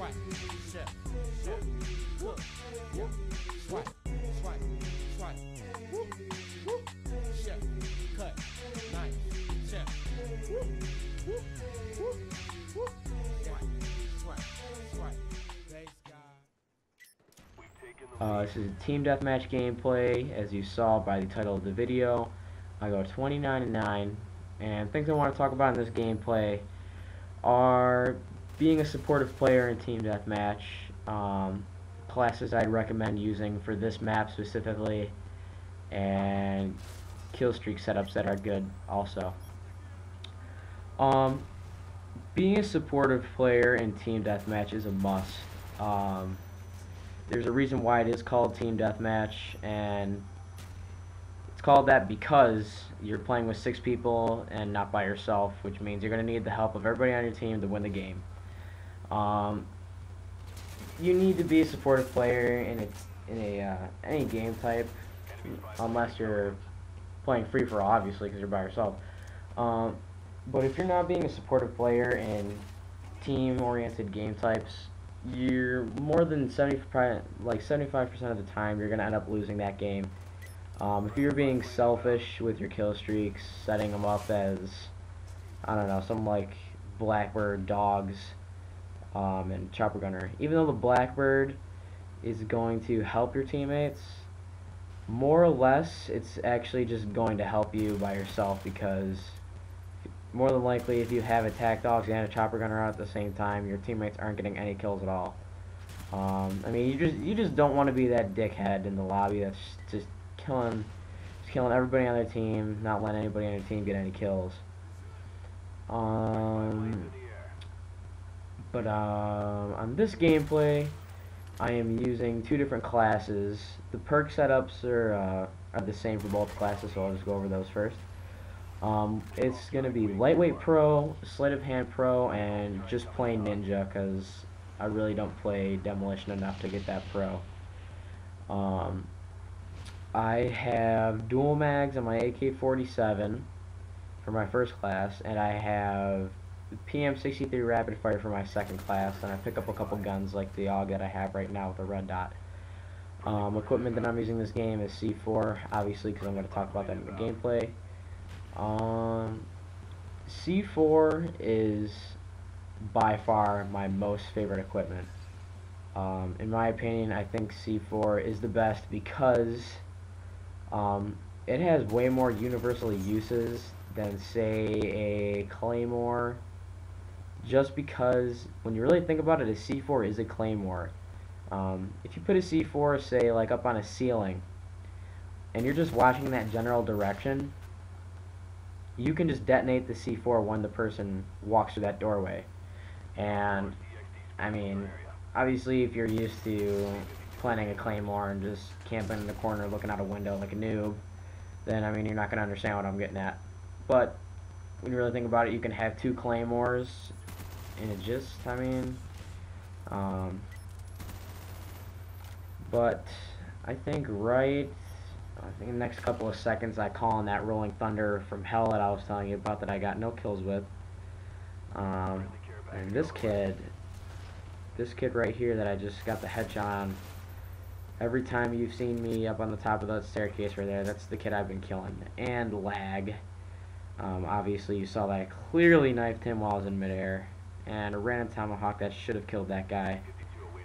swipe, shift, shift, cook, yeah, swipe, swipe, swipe, whoop, whoop, shift, cut, nice, shift, whoop, whoop, whoop, whoop, swipe, swipe, swipe, base guy. This is a team deathmatch gameplay, as you saw by the title of the video. I go 29-9, and things I want to talk about in this gameplay are being a supportive player in team deathmatch, classes I'd recommend using for this map specifically, and kill streak setups that are good also. Being a supportive player in team deathmatch is a must. There's a reason why it is called team deathmatch, and it's called that because you're playing with 6 people and not by yourself, which means you're going to need the help of everybody on your team to win the game. You need to be a supportive player in any game type, unless you're playing free-for-all, obviously, because you're by yourself. But if you're not being a supportive player in team-oriented game types, you're more than 75% of the time you're going to end up losing that game. If you're being selfish with your kill streaks, setting them up as, I don't know, something like Blackbird, Dogs, and Chopper Gunner, even though the Blackbird is going to help your teammates, more or less it's actually just going to help you by yourself, because more than likely, if you have attack dogs and a chopper gunner out at the same time, your teammates aren't getting any kills at all. I mean, you just don't want to be that dickhead in the lobby that's just killing everybody on their team, not letting anybody on your team get any kills. On this gameplay, I am using 2 different classes. The perk setups are the same for both classes, so I'll just go over those first. It's going to be Lightweight Pro, Sleight of Hand Pro, and just plain Ninja, because I really don't play Demolition enough to get that Pro. I have dual mags on my AK-47 for my first class, and I have PM-63 Rapid Fire for my second class, and I pick up a couple guns like the AUG that I have right now with a red dot. Equipment that I'm using this game is C4, obviously, because I'm going to talk about that in the gameplay. C4 is by far my most favorite equipment. In my opinion, I think C4 is the best because it has way more universal uses than, say, a Claymore, just because when you really think about it, a C4 is a Claymore. If you put a C4, say, like up on a ceiling, and you're just watching that general direction, you can just detonate the C4 when the person walks through that doorway. And, I mean, obviously if you're used to planting a Claymore and just camping in the corner looking out a window like a noob, then, I mean, you're not going to understand what I'm getting at. But, when you really think about it, you can have 2 Claymores, and it just, I mean, but I think in the next couple of seconds I call on that Rolling Thunder from hell that I was telling you about that I got no kills with. And this kid right here that I just got the headshot on, every time you've seen me up on the top of that staircase right there, that's the kid I've been killing. And lag. Obviously you saw that I clearly knifed him while I was in midair. And a random tomahawk that should have killed that guy.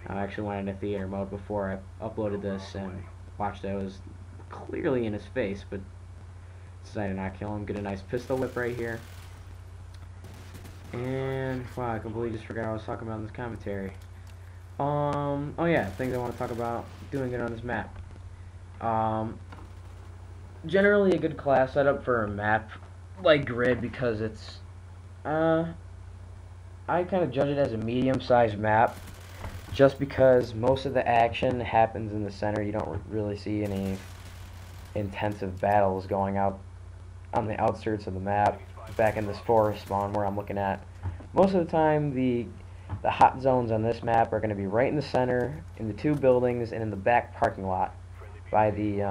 I actually went into theater mode before I uploaded this and watched it. I was clearly in his face, but decided not to kill him. Get a nice pistol whip right here. And wow, I completely just forgot what I was talking about in this commentary. Oh yeah, things I want to talk about doing it on this map. Generally a good class setup for a map like Grid, because it's I kind of judge it as a medium-sized map, just because most of the action happens in the center. You don't really see any intensive battles going out on the outskirts of the map, back in this forest spawn where I'm looking at. Most of the time, the hot zones on this map are going to be right in the center, in the 2 buildings, and in the back parking lot, by the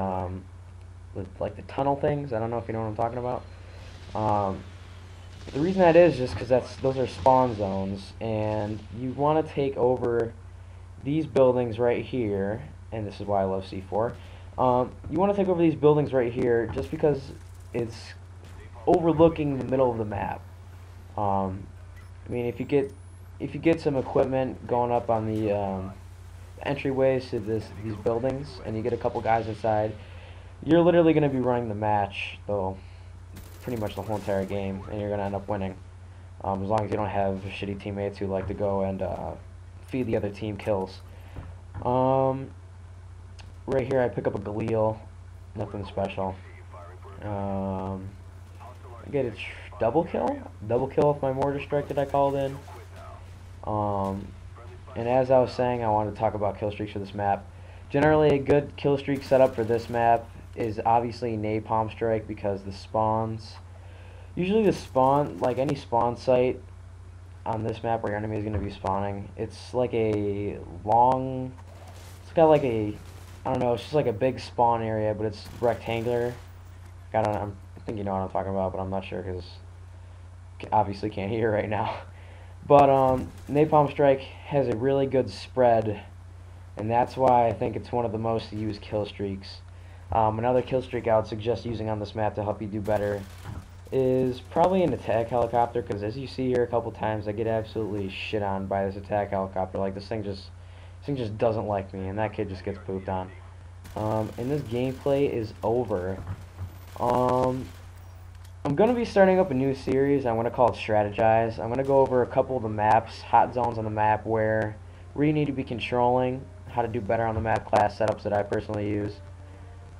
like the tunnel things. I don't know if you know what I'm talking about. The reason that is just because those are spawn zones, and you want to take over these buildings right here, and this is why I love C4. You want to take over these buildings right here just because it's overlooking the middle of the map. I mean, if you get some equipment going up on the entryways to these buildings, and you get a couple guys inside, you're literally going to be running the match, though, pretty much the whole entire game, and you're going to end up winning. As long as you don't have shitty teammates who like to go and feed the other team kills. Right here I pick up a Galil, nothing special. I get a double kill with my mortar strike that I called in. And as I was saying, I wanted to talk about kill streaks for this map. Generally, a good kill streak setup for this map is obviously napalm strike, because the spawns, usually the spawn, like any spawn site on this map where your enemy is going to be spawning, it's like a long, it's got like a, I don't know, it's just like a big spawn area, but it's rectangular. I think you know what I'm talking about, but I'm not sure because obviously can't hear right now. But napalm strike has a really good spread, and that's why I think it's one of the most used kill streaks. Another kill streak I would suggest using on this map to help you do better is probably an attack helicopter, because as you see here a couple times, I get absolutely shit on by this attack helicopter. Like, this thing just doesn't like me, and that kid just gets pooped on. And this gameplay is over. I'm going to be starting up a new series. I'm going to call it Strategize. I'm going to go over a couple of the maps, hot zones on the map where you need to be controlling, how to do better on the map, class setups that I personally use.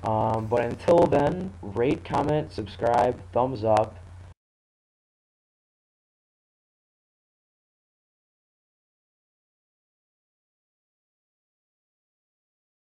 But until then, rate, comment, subscribe, thumbs up,